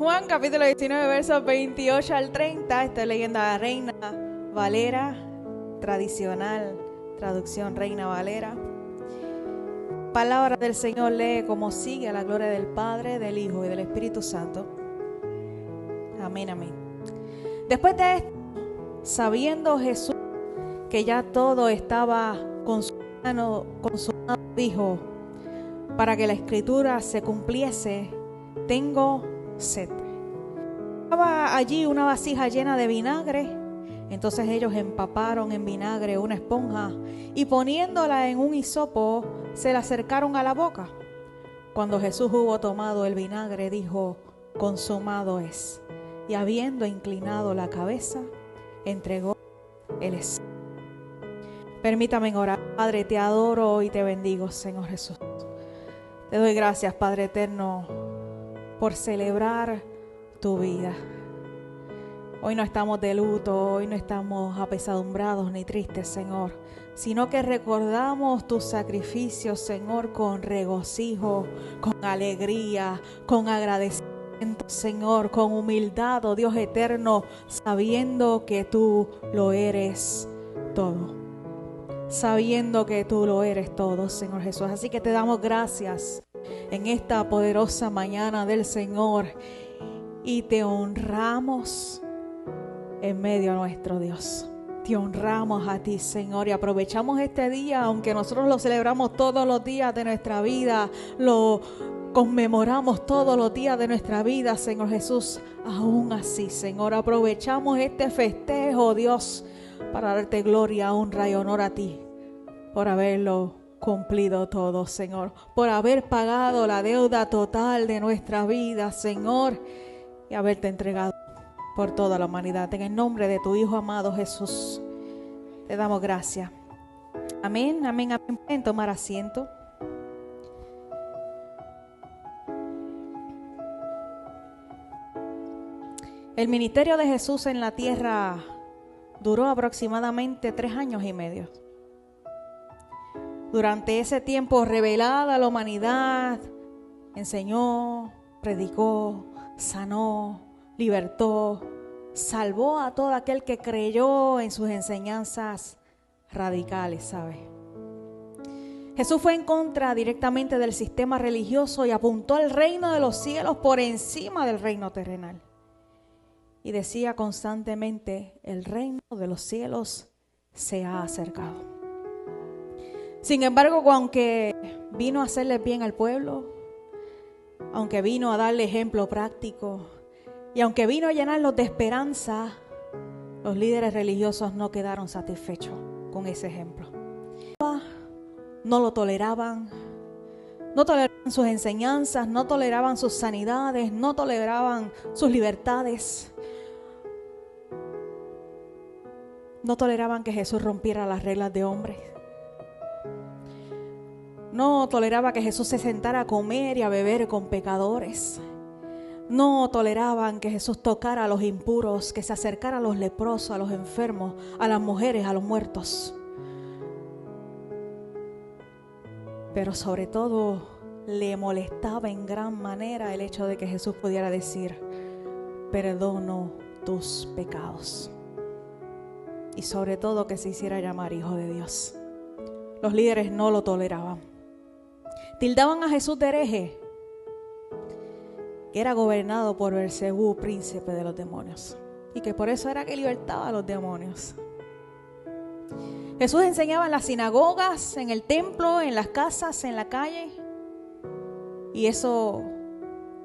Juan capítulo 19, versos 28 al 30. Estoy leyendo a la Reina Valera, tradicional, traducción Reina Valera. Palabra del Señor lee como sigue, a la gloria del Padre, del Hijo y del Espíritu Santo. Amén, amén. Después de esto, sabiendo Jesús que ya todo estaba consumado, dijo, para que la escritura se cumpliese, tengo sed. Estaba allí una vasija llena de vinagre. Entonces ellos empaparon en vinagre una esponja y poniéndola en un hisopo se la acercaron a la boca. Cuando Jesús hubo tomado el vinagre, dijo, consumado es. Y habiendo inclinado la cabeza, entregó el espíritu. Permítame orar. Padre, te adoro y te bendigo, Señor Jesús. Te doy gracias, Padre eterno, por celebrar tu vida. Hoy no estamos de luto, hoy no estamos apesadumbrados ni tristes, Señor, sino que recordamos tus sacrificios, Señor, con regocijo, con alegría, con agradecimiento, Señor, con humildad, oh Dios eterno, sabiendo que tú lo eres todo. Sabiendo que tú lo eres todo, Señor Jesús. Así que te damos gracias en esta poderosa mañana del Señor y te honramos en medio nuestro, Dios. Te honramos a ti, Señor, y aprovechamos este día, aunque nosotros lo celebramos todos los días de nuestra vida, lo conmemoramos todos los días de nuestra vida, Señor Jesús. Aún así, Señor, aprovechamos este festejo, Dios, para darte gloria, honra y honor a ti, por haberlo cumplido todo, Señor, por haber pagado la deuda total de nuestra vida, Señor, y haberte entregado por toda la humanidad. En el nombre de tu Hijo amado Jesús, te damos gracias. Amén, amén, amén. Pueden tomar asiento. El ministerio de Jesús en la tierra duró aproximadamente 3 años y medio. Durante ese tiempo, revelada a la humanidad, enseñó, predicó, sanó, libertó, salvó a todo aquel que creyó en sus enseñanzas radicales, ¿sabe? Jesús fue en contra directamente del sistema religioso y apuntó al reino de los cielos por encima del reino terrenal. Y decía constantemente, el reino de los cielos se ha acercado. Sin embargo, aunque vino a hacerle bien al pueblo, aunque vino a darle ejemplo práctico, y aunque vino a llenarlos de esperanza, los líderes religiosos no quedaron satisfechos con ese ejemplo. No lo toleraban, no toleraban sus enseñanzas, no toleraban sus sanidades, no toleraban sus libertades. No toleraban que Jesús rompiera las reglas de hombres. No toleraba que Jesús se sentara a comer y a beber con pecadores. No toleraban que Jesús tocara a los impuros, que se acercara a los leprosos, a los enfermos, a las mujeres, a los muertos. Pero sobre todo le molestaba en gran manera el hecho de que Jesús pudiera decir, perdono tus pecados. Y sobre todo que se hiciera llamar Hijo de Dios. Los líderes no lo toleraban. Tildaban a Jesús de hereje, que era gobernado por Beelzebú, príncipe de los demonios, y que por eso era que libertaba a los demonios. Jesús enseñaba en las sinagogas, en el templo, en las casas, en la calle, y eso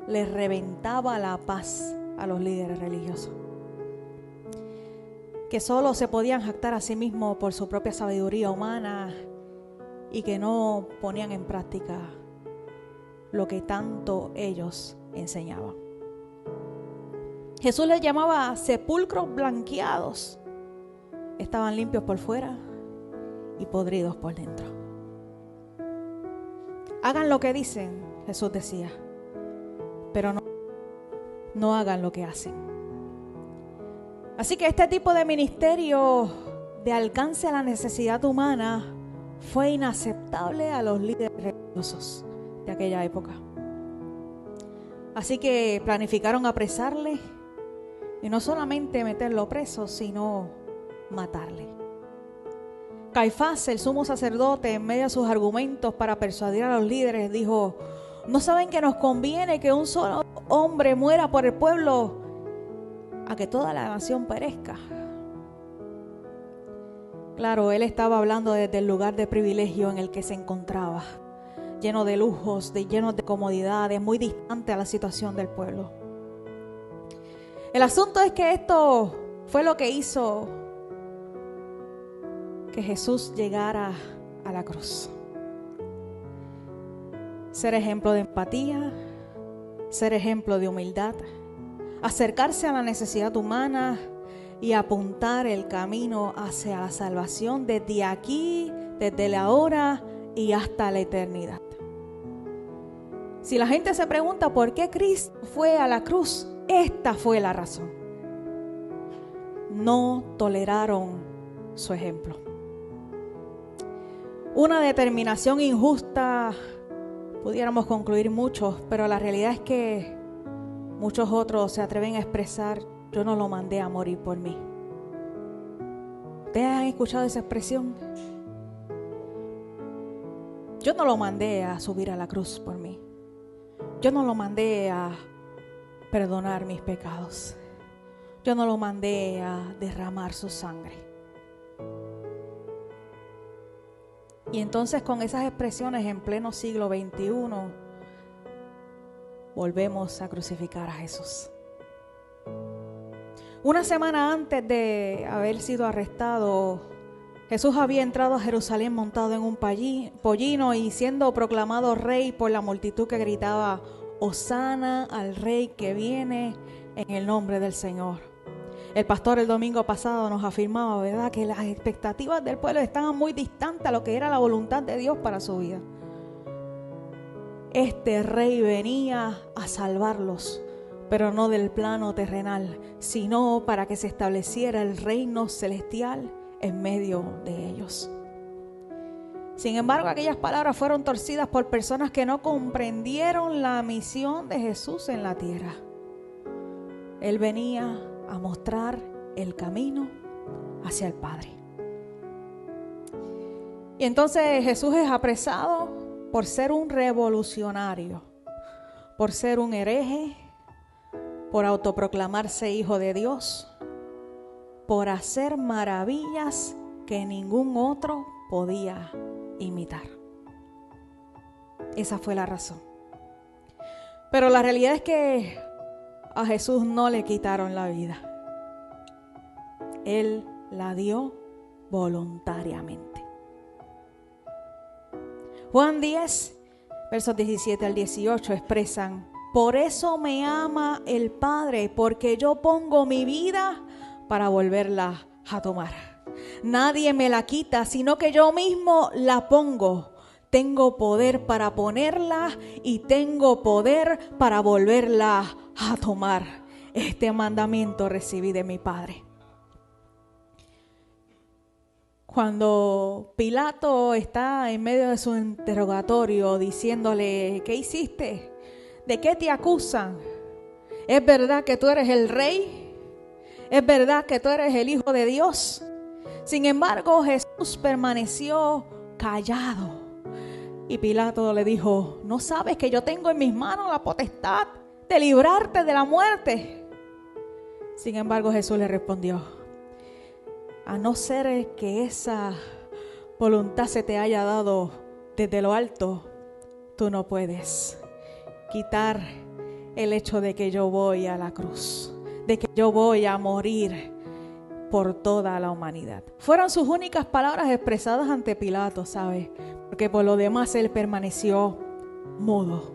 les reventaba la paz a los líderes religiosos, que solo se podían jactar a sí mismos por su propia sabiduría humana y que no ponían en práctica lo que tanto ellos enseñaban. Jesús les llamaba sepulcros blanqueados. Estaban limpios por fuera y podridos por dentro. Hagan lo que dicen, Jesús decía, pero no hagan lo que hacen. Así que este tipo de ministerio de alcance a la necesidad humana fue inaceptable a los líderes religiosos de aquella época. Así que planificaron apresarle y no solamente meterlo preso, sino matarle. Caifás, el sumo sacerdote, en medio de sus argumentos para persuadir a los líderes, dijo: ¿no saben que nos conviene que un solo hombre muera por el pueblo a que toda la nación perezca? Claro, él estaba hablando desde el lugar de privilegio en el que se encontraba, lleno de lujos, lleno de comodidades, muy distante a la situación del pueblo. El asunto es que esto fue lo que hizo que Jesús llegara a la cruz. Ser ejemplo de empatía, ser ejemplo de humildad, acercarse a la necesidad humana y apuntar el camino hacia la salvación desde aquí, desde la hora y hasta la eternidad. Si la gente se pregunta por qué Cristo fue a la cruz, esta fue la razón. No toleraron su ejemplo. Una determinación injusta, pudiéramos concluir muchos, pero la realidad es que muchos otros se atreven a expresar: yo no lo mandé a morir por mí. ¿Ustedes han escuchado esa expresión? Yo no lo mandé a subir a la cruz por mí. Yo no lo mandé a perdonar mis pecados. Yo no lo mandé a derramar su sangre. Y entonces, con esas expresiones en pleno siglo XXI, volvemos a crucificar a Jesús. Una semana antes de haber sido arrestado, Jesús había entrado a Jerusalén montado en un pollino y siendo proclamado rey por la multitud que gritaba: Hosana al rey que viene en el nombre del Señor. El pastor el domingo pasado nos afirmaba, ¿verdad?, que las expectativas del pueblo estaban muy distantes a lo que era la voluntad de Dios para su vida. Este rey venía a salvarlos, pero no del plano terrenal, sino para que se estableciera el reino celestial en medio de ellos. Sin embargo, aquellas palabras fueron torcidas por personas que no comprendieron la misión de Jesús en la tierra. Él venía a mostrar el camino hacia el Padre. Y entonces Jesús es apresado por ser un revolucionario, por ser un hereje, por autoproclamarse hijo de Dios, por hacer maravillas que ningún otro podía imitar. Esa fue la razón. Pero la realidad es que a Jesús no le quitaron la vida. Él la dio voluntariamente. Juan 10, versos 17 al 18 expresan: por eso me ama el Padre, porque yo pongo mi vida para volverla a tomar. Nadie me la quita, sino que yo mismo la pongo. Tengo poder para ponerla y tengo poder para volverla a tomar. Este mandamiento recibí de mi Padre. Cuando Pilato está en medio de su interrogatorio diciéndole: ¿qué hiciste? ¿De qué te acusan? ¿Es verdad que tú eres el rey? ¿Es verdad que tú eres el Hijo de Dios? Sin embargo, Jesús permaneció callado. Y Pilato le dijo: ¿no sabes que yo tengo en mis manos la potestad de librarte de la muerte? Sin embargo, Jesús le respondió: a no ser que esa voluntad se te haya dado desde lo alto, tú no puedes quitar el hecho de que yo voy a la cruz, de que yo voy a morir por toda la humanidad. Fueron sus únicas palabras expresadas ante Pilato, ¿sabes? Porque por lo demás él permaneció mudo,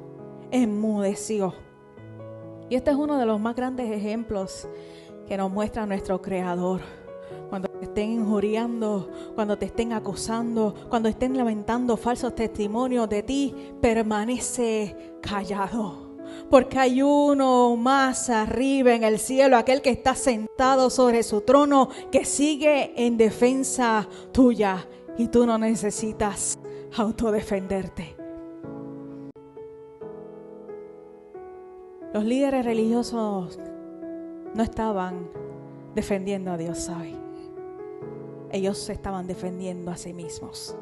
enmudeció. Y este es uno de los más grandes ejemplos que nos muestra nuestro Creador. Cuando te estén injuriando, cuando te estén acosando, cuando estén lamentando falsos testimonios de ti, permanece callado. Porque hay uno más arriba en el cielo, aquel que está sentado sobre su trono, que sigue en defensa tuya. Y tú no necesitas autodefenderte. Los líderes religiosos no estaban defendiendo a Dios, ¿sabe? Ellos se estaban defendiendo a sí mismos.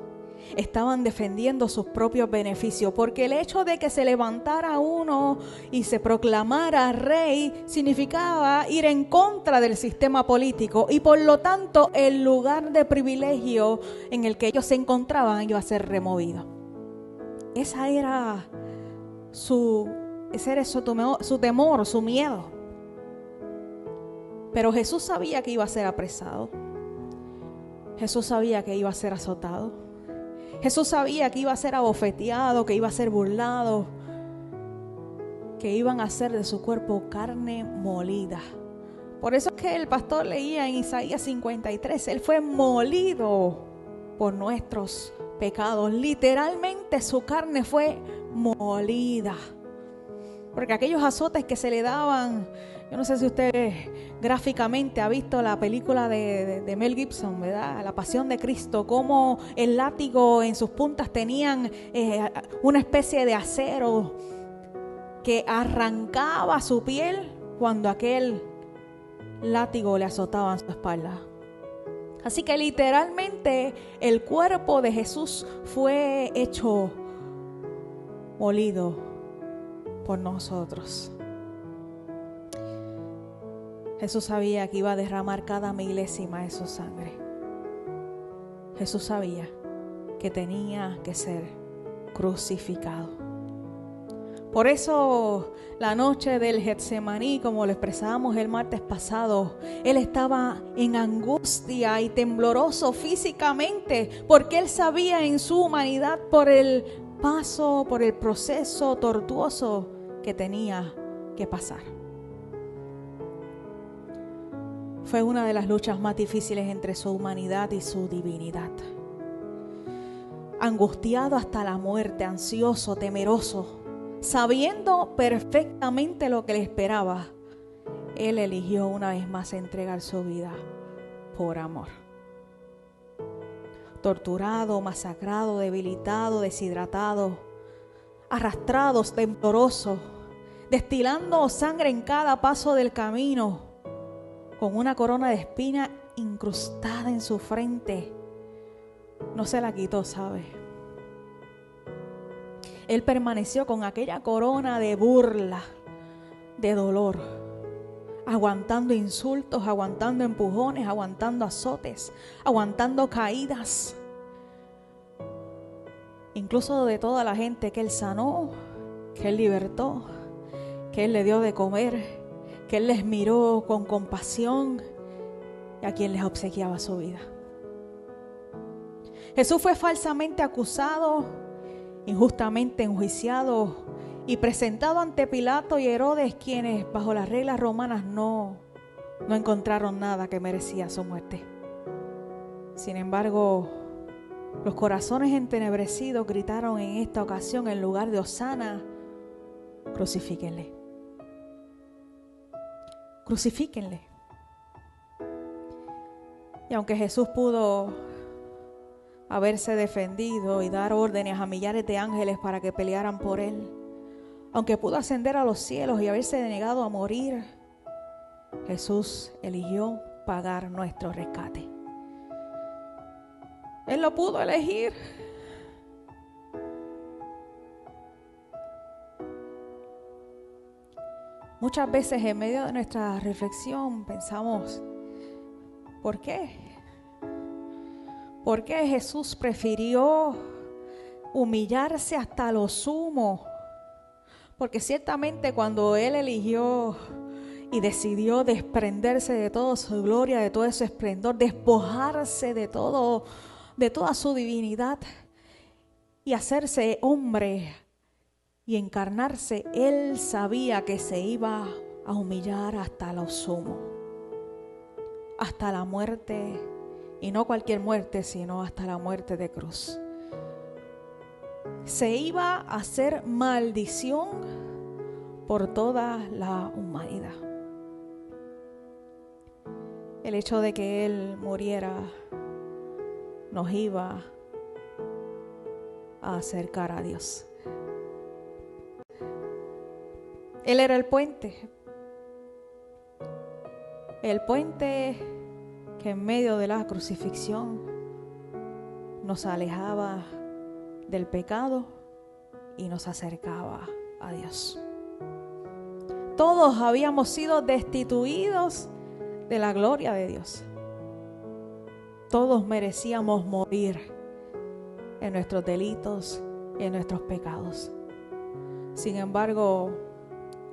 Estaban defendiendo sus propios beneficios, porque el hecho de que se levantara uno y se proclamara rey significaba ir en contra del sistema político, y por lo tanto el lugar de privilegio en el que ellos se encontraban iba a ser removido. Ese era su temor, su miedo. Pero Jesús sabía que iba a ser apresado. Jesús sabía que iba a ser azotado. Jesús sabía que iba a ser abofeteado, que iba a ser burlado, que iban a hacer de su cuerpo carne molida. Por eso es que el pastor leía en Isaías 53, Él fue molido por nuestros pecados. Literalmente su carne fue molida. Porque aquellos azotes que se le daban, yo no sé si usted gráficamente ha visto la película de Mel Gibson, ¿verdad? La Pasión de Cristo, cómo el látigo en sus puntas tenían una especie de acero que arrancaba su piel cuando aquel látigo le azotaba en su espalda. Así que literalmente el cuerpo de Jesús fue hecho molido por nosotros. Jesús sabía que iba a derramar cada milésima de su sangre. Jesús sabía que tenía que ser crucificado. Por eso la noche del Getsemaní, como lo expresábamos el martes pasado, Él estaba en angustia y tembloroso físicamente, porque Él sabía en su humanidad por el proceso tortuoso que tenía que pasar. Fue una de las luchas más difíciles entre su humanidad y su divinidad. Angustiado hasta la muerte, ansioso, temeroso, sabiendo perfectamente lo que le esperaba, Él eligió una vez más entregar su vida por amor. Torturado, masacrado, debilitado, deshidratado, arrastrado, tembloroso, destilando sangre en cada paso del camino, con una corona de espina incrustada en su frente. No se la quitó, ¿sabe? Él permaneció con aquella corona de burla, de dolor, aguantando insultos, aguantando empujones, aguantando azotes, aguantando caídas. Incluso de toda la gente que Él sanó, que Él libertó, que Él le dio de comer, que Él les miró con compasión y a quien les obsequiaba su vida. Jesús fue falsamente acusado, injustamente enjuiciado y presentado ante Pilato y Herodes, quienes bajo las reglas romanas no encontraron nada que merecía su muerte. Sin embargo, los corazones entenebrecidos gritaron en esta ocasión, en lugar de Hosana, crucifíquenle. Crucifíquenle. Y aunque Jesús pudo haberse defendido y dar órdenes a millares de ángeles para que pelearan por Él, aunque pudo ascender a los cielos y haberse negado a morir, Jesús eligió pagar nuestro rescate. Él lo pudo elegir. Muchas veces en medio de nuestra reflexión pensamos, ¿por qué? ¿Por qué Jesús prefirió humillarse hasta lo sumo? Porque ciertamente cuando Él eligió y decidió desprenderse de toda su gloria, de todo su esplendor, despojarse de toda su divinidad y hacerse hombre y encarnarse, Él sabía que se iba a humillar hasta lo sumo, hasta la muerte, y no cualquier muerte, sino hasta la muerte de cruz. Se iba a hacer maldición por toda la humanidad. El hecho de que Él muriera nos iba a acercar a Dios. Él era el puente. El puente que en medio de la crucifixión nos alejaba del pecado y nos acercaba a Dios. Todos habíamos sido destituidos de la gloria de Dios. Todos merecíamos morir en nuestros delitos y en nuestros pecados. Sin embargo,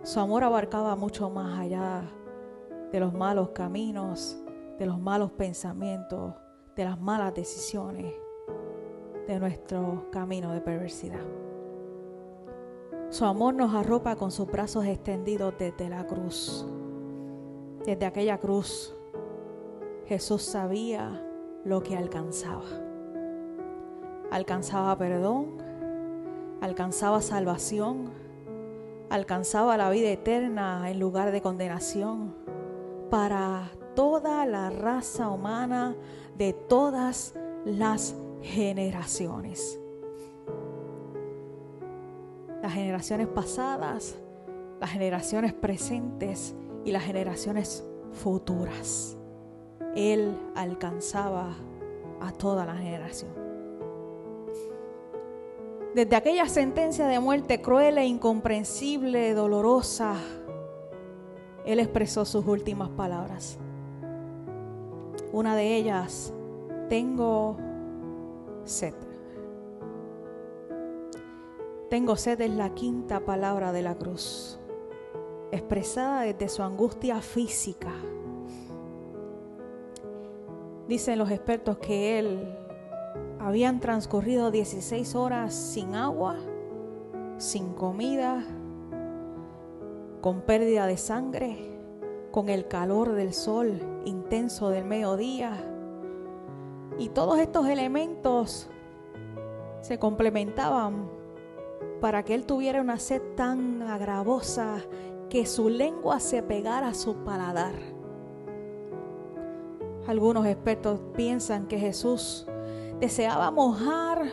su amor abarcaba mucho más allá de los malos caminos, de los malos pensamientos, de las malas decisiones, de nuestro camino de perversidad. Su amor nos arropa con sus brazos extendidos desde la cruz. Desde aquella cruz, Jesús sabía lo que alcanzaba. Alcanzaba perdón, alcanzaba salvación, alcanzaba la vida eterna en lugar de condenación para toda la raza humana de todas las generaciones. Las generaciones pasadas, las generaciones presentes y las generaciones futuras. Él alcanzaba a toda la generación. Desde aquella sentencia de muerte cruel e incomprensible, dolorosa, Él expresó sus últimas palabras. Una de ellas, tengo sed. Tengo sed es la quinta palabra de la cruz, expresada desde su angustia física. Dicen los expertos que él habían transcurrido 16 horas sin agua, sin comida, con pérdida de sangre, con el calor del sol intenso del mediodía. Y todos estos elementos se complementaban para que él tuviera una sed tan agravosa que su lengua se pegara a su paladar. Algunos expertos piensan que Jesús deseaba mojar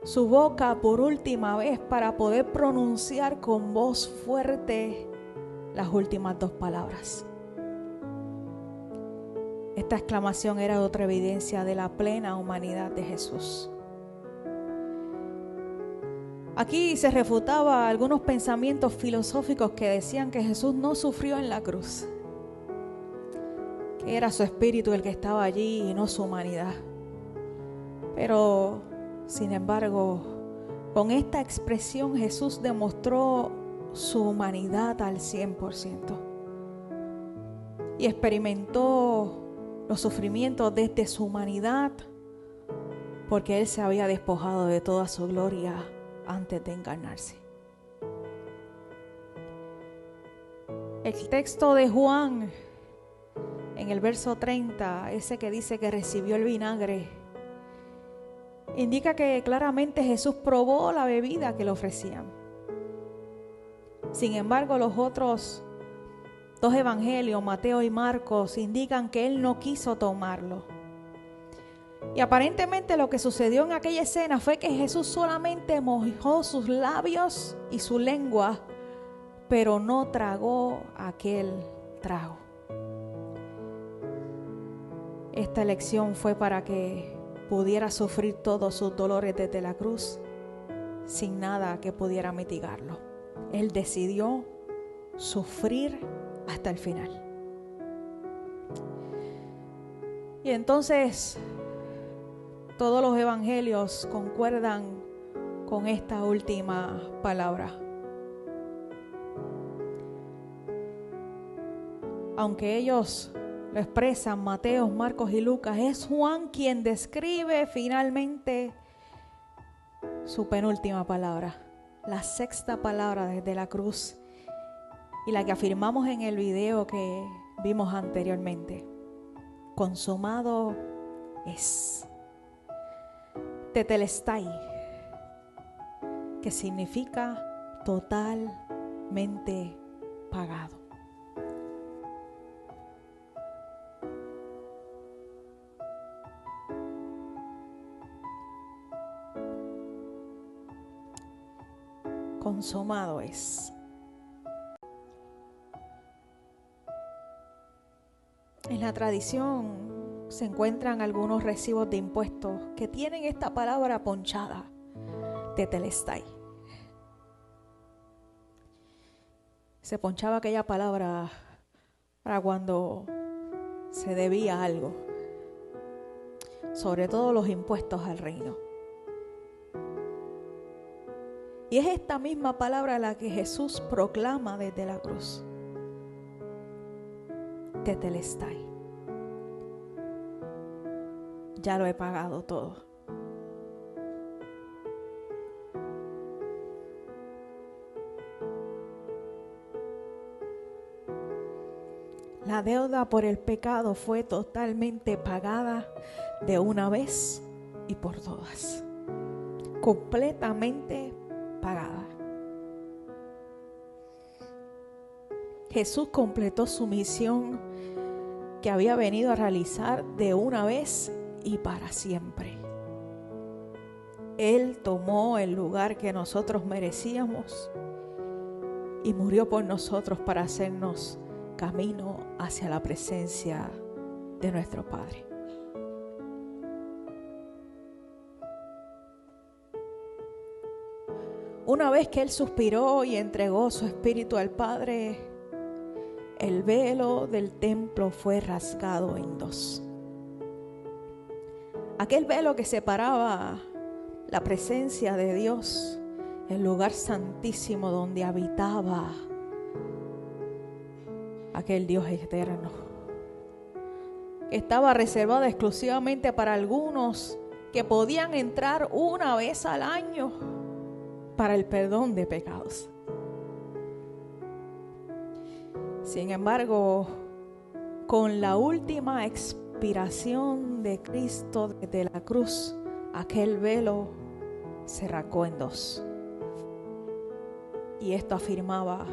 su boca por última vez para poder pronunciar con voz fuerte las últimas dos palabras. Esta exclamación era otra evidencia de la plena humanidad de Jesús. Aquí se refutaba algunos pensamientos filosóficos que decían que Jesús no sufrió en la cruz, que era su espíritu el que estaba allí y no su humanidad. Pero, sin embargo, con esta expresión Jesús demostró su humanidad al 100% y experimentó los sufrimientos desde su humanidad porque Él se había despojado de toda su gloria antes de encarnarse. El texto de Juan, en el verso 30, ese que dice que recibió el vinagre, indica que claramente Jesús probó la bebida que le ofrecían. Sin embargo, los otros dos evangelios, Mateo y Marcos, indican que Él no quiso tomarlo. Y aparentemente lo que sucedió en aquella escena fue que Jesús solamente mojó sus labios y su lengua, pero no tragó aquel trago. Esta elección fue para que pudiera sufrir todos sus dolores desde la cruz sin nada que pudiera mitigarlo. Él decidió sufrir hasta el final. Y entonces todos los evangelios concuerdan con esta última palabra. Aunque ellos lo expresan, Mateo, Marcos y Lucas, es Juan quien describe finalmente su penúltima palabra, la sexta palabra desde la cruz y la que afirmamos en el video que vimos anteriormente. Consumado es. Tetelestai, que significa totalmente pagado. Consumado es. En la tradición se encuentran algunos recibos de impuestos que tienen esta palabra ponchada, tetelestai. Se ponchaba aquella palabra para cuando se debía algo, sobre todo los impuestos al reino. Y es esta misma palabra la que Jesús proclama desde la cruz. Tetelestai. Ya lo he pagado todo. La deuda por el pecado fue totalmente pagada de una vez y por todas. Completamente pagada. Jesús completó su misión que había venido a realizar de una vez y para siempre. Él tomó el lugar que nosotros merecíamos y murió por nosotros para hacernos camino hacia la presencia de nuestro Padre. Una vez que Él suspiró y entregó su espíritu al Padre, el velo del templo fue rasgado en dos. Aquel velo que separaba la presencia de Dios, el lugar santísimo donde habitaba aquel Dios eterno, que estaba reservado exclusivamente para algunos que podían entrar una vez al año para el perdón de pecados. Sin embargo, con la última expiración de Cristo desde la cruz, aquel velo se rasgó en dos. Y esto afirmaba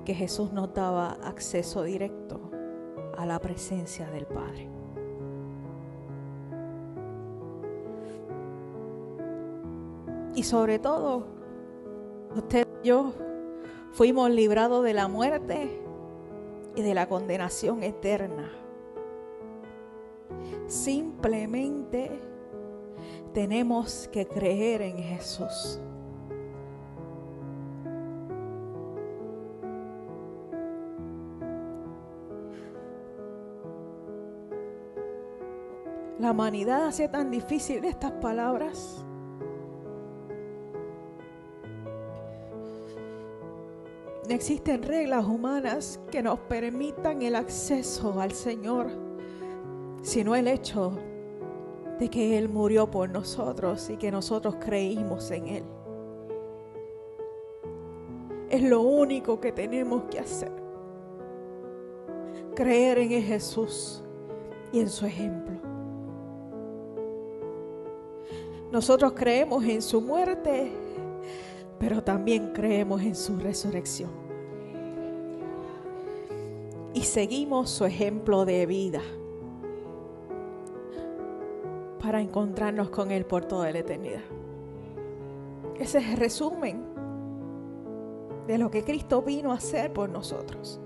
que Jesús nos daba acceso directo a la presencia del Padre. Y sobre todo, usted y yo fuimos librados de la muerte y de la condenación eterna. Simplemente tenemos que creer en Jesús. La humanidad hace tan difícil estas palabras. No existen reglas humanas que nos permitan el acceso al Señor, sino el hecho de que Él murió por nosotros y que nosotros creímos en Él. Es lo único que tenemos que hacer. Creer en Jesús y en su ejemplo. Nosotros creemos en su muerte, pero también creemos en su resurrección. Y seguimos su ejemplo de vida para encontrarnos con Él por toda la eternidad. Ese es el resumen de lo que Cristo vino a hacer por nosotros.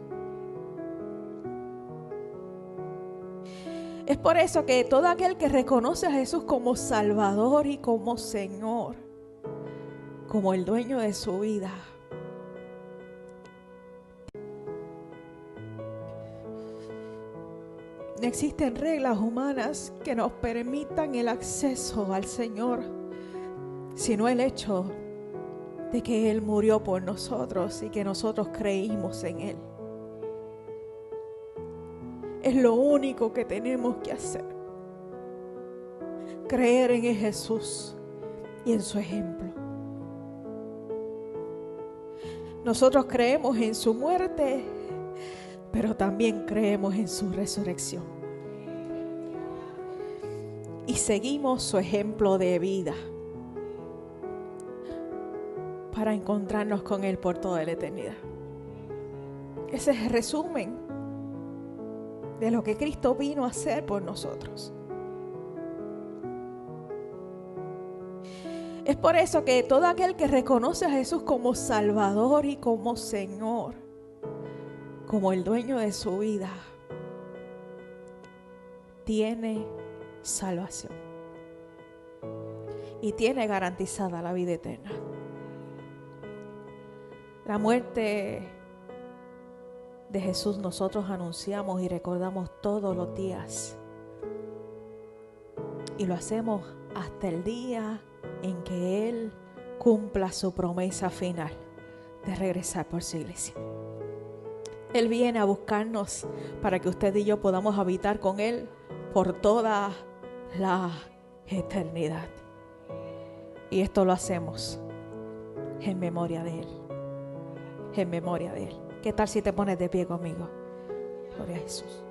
Es por eso que todo aquel que reconoce a Jesús como Salvador y como Señor, como el dueño de su vida, no existen reglas humanas que nos permitan el acceso al Señor, sino el hecho de que Él murió por nosotros y que nosotros creímos en Él. Es lo único que tenemos que hacer. Creer en Jesús y en su ejemplo. Nosotros creemos en su muerte, pero también creemos en su resurrección. Y seguimos su ejemplo de vida para encontrarnos con Él por toda la eternidad. Ese es el resumen de lo que Cristo vino a hacer por nosotros. Es por eso que todo aquel que reconoce a Jesús como Salvador y como Señor, como el dueño de su vida, tiene salvación y tiene garantizada la vida eterna. La muerte de Jesús nosotros anunciamos y recordamos todos los días, y lo hacemos hasta el día en que Él cumpla su promesa final de regresar por su iglesia. Él viene a buscarnos para que usted y yo podamos habitar con Él por toda la eternidad. Y esto lo hacemos en memoria de Él. En memoria de Él. ¿Qué tal si te pones de pie conmigo? Gloria a Jesús.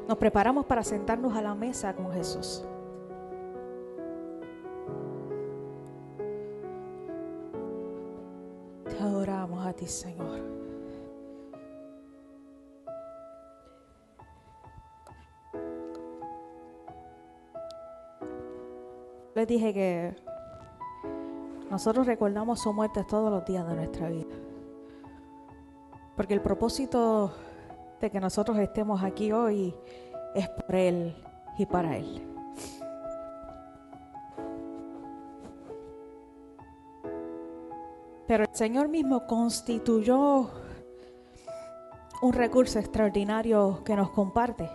Nos preparamos para sentarnos a la mesa con Jesús. Te adoramos a ti, Señor. Les dije que nosotros recordamos su muerte todos los días de nuestra vida. Porque el propósito de que nosotros estemos aquí hoy es por Él y para Él. Pero el Señor mismo constituyó un recurso extraordinario que nos comparte,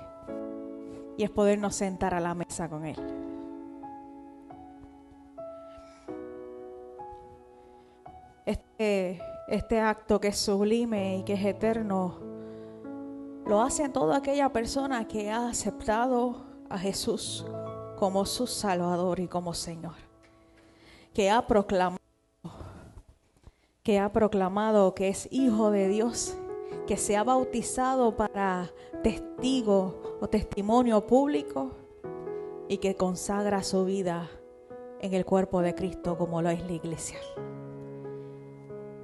y es podernos sentar a la mesa con Él. Este acto que es sublime y que es eterno lo hace toda aquella persona que ha aceptado a Jesús como su Salvador y como Señor, que ha proclamado que es hijo de Dios, que se ha bautizado para testigo o testimonio público y que consagra su vida en el cuerpo de Cristo como lo es la iglesia.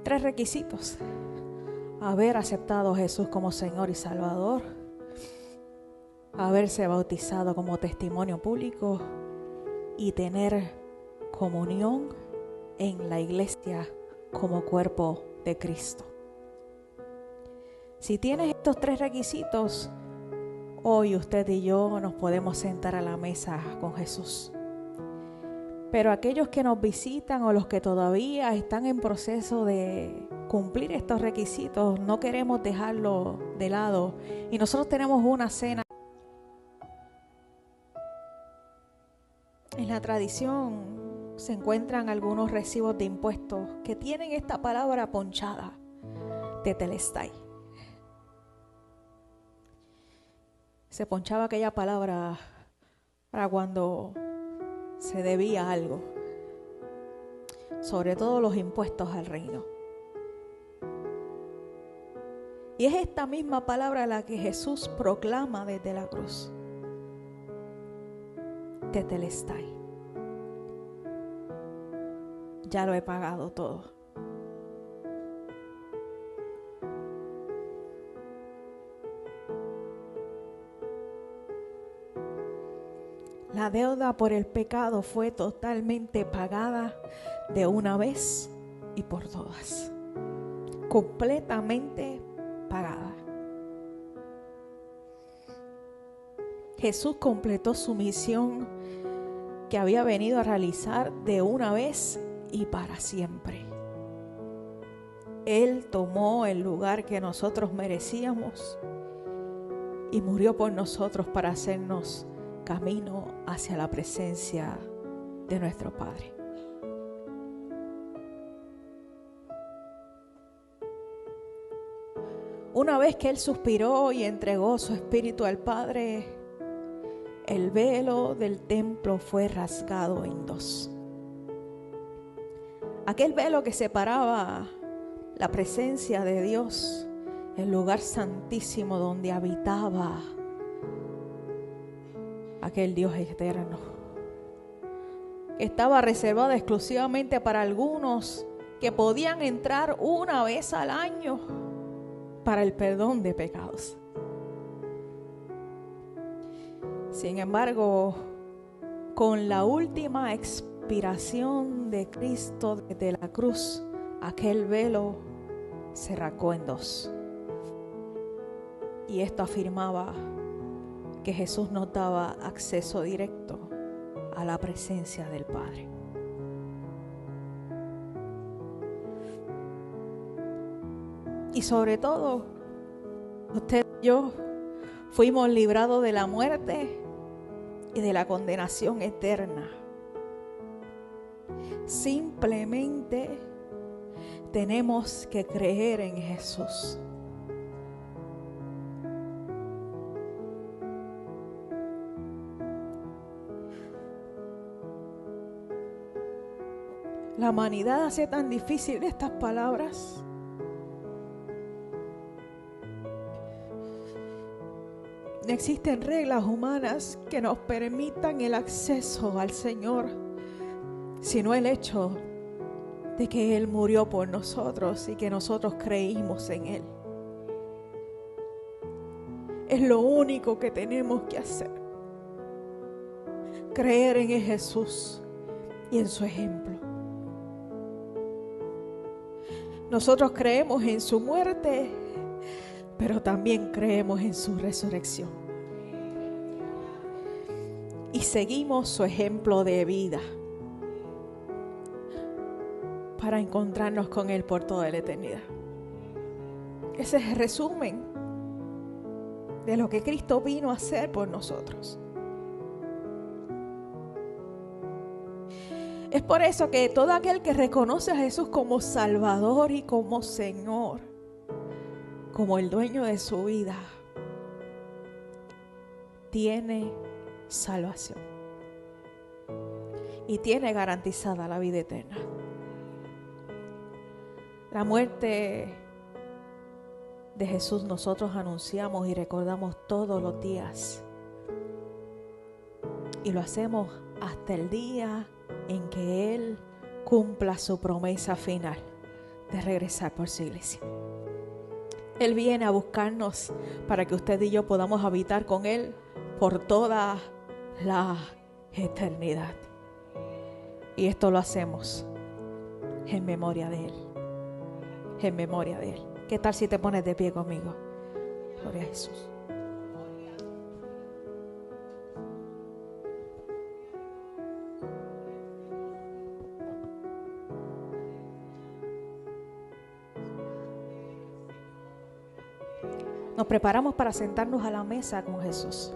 3 requisitos: haber aceptado a Jesús como Señor y Salvador, haberse bautizado como testimonio público y tener comunión en la iglesia como cuerpo de Cristo. Si tienes estos 3 requisitos, hoy usted y yo nos podemos sentar a la mesa con Jesús. Pero aquellos que nos visitan o los que todavía están en proceso de cumplir estos requisitos, no queremos dejarlo de lado. Y nosotros tenemos una cena. En la tradición se encuentran algunos recibos de impuestos que tienen esta palabra ponchada, tetelestai. Se ponchaba aquella palabra para cuando se debía algo, sobre todo los impuestos al reino. Y es esta misma palabra la que Jesús proclama desde la cruz. Tetelestai. Ya lo he pagado todo. La deuda por el pecado fue totalmente pagada de una vez y por todas. Completamente pagada. Jesús completó su misión que había venido a realizar de una vez y para siempre. Él tomó el lugar que nosotros merecíamos y murió por nosotros para hacernos camino hacia la presencia de nuestro Padre. Una vez que Él suspiró y entregó su espíritu al Padre, el velo del templo fue rasgado en 2. Aquel velo que separaba la presencia de Dios, el lugar santísimo donde habitaba aquel Dios eterno, que estaba reservado exclusivamente para algunos que podían entrar una vez al año para el perdón de pecados. Sin embargo, con la última expiración de Cristo desde la cruz, aquel velo se rasgó en dos. Y esto afirmaba que Jesús nos daba acceso directo a la presencia del Padre. Y sobre todo, usted y yo fuimos librados de la muerte y de la condenación eterna. Simplemente tenemos que creer en Jesús. La humanidad hace tan difícil estas palabras. No existen reglas humanas que nos permitan el acceso al Señor, sino el hecho de que Él murió por nosotros y que nosotros creímos en Él. Es lo único que tenemos que hacer. Creer en Jesús y en su ejemplo. Nosotros creemos en su muerte, pero también creemos en su resurrección. Y seguimos su ejemplo de vida para encontrarnos con Él por toda la eternidad. Ese es el resumen de lo que Cristo vino a hacer por nosotros. Es por eso que todo aquel que reconoce a Jesús como Salvador y como Señor, como el dueño de su vida, tiene salvación y tiene garantizada la vida eterna. La muerte de Jesús nosotros anunciamos y recordamos todos los días, y lo hacemos hasta el día en que Él cumpla su promesa final de regresar por su iglesia. Él viene a buscarnos para que usted y yo podamos habitar con Él por toda la eternidad. Y esto lo hacemos en memoria de Él. En memoria de Él. ¿Qué tal si te pones de pie conmigo? Gloria a Jesús. Nos preparamos para sentarnos a la mesa con Jesús.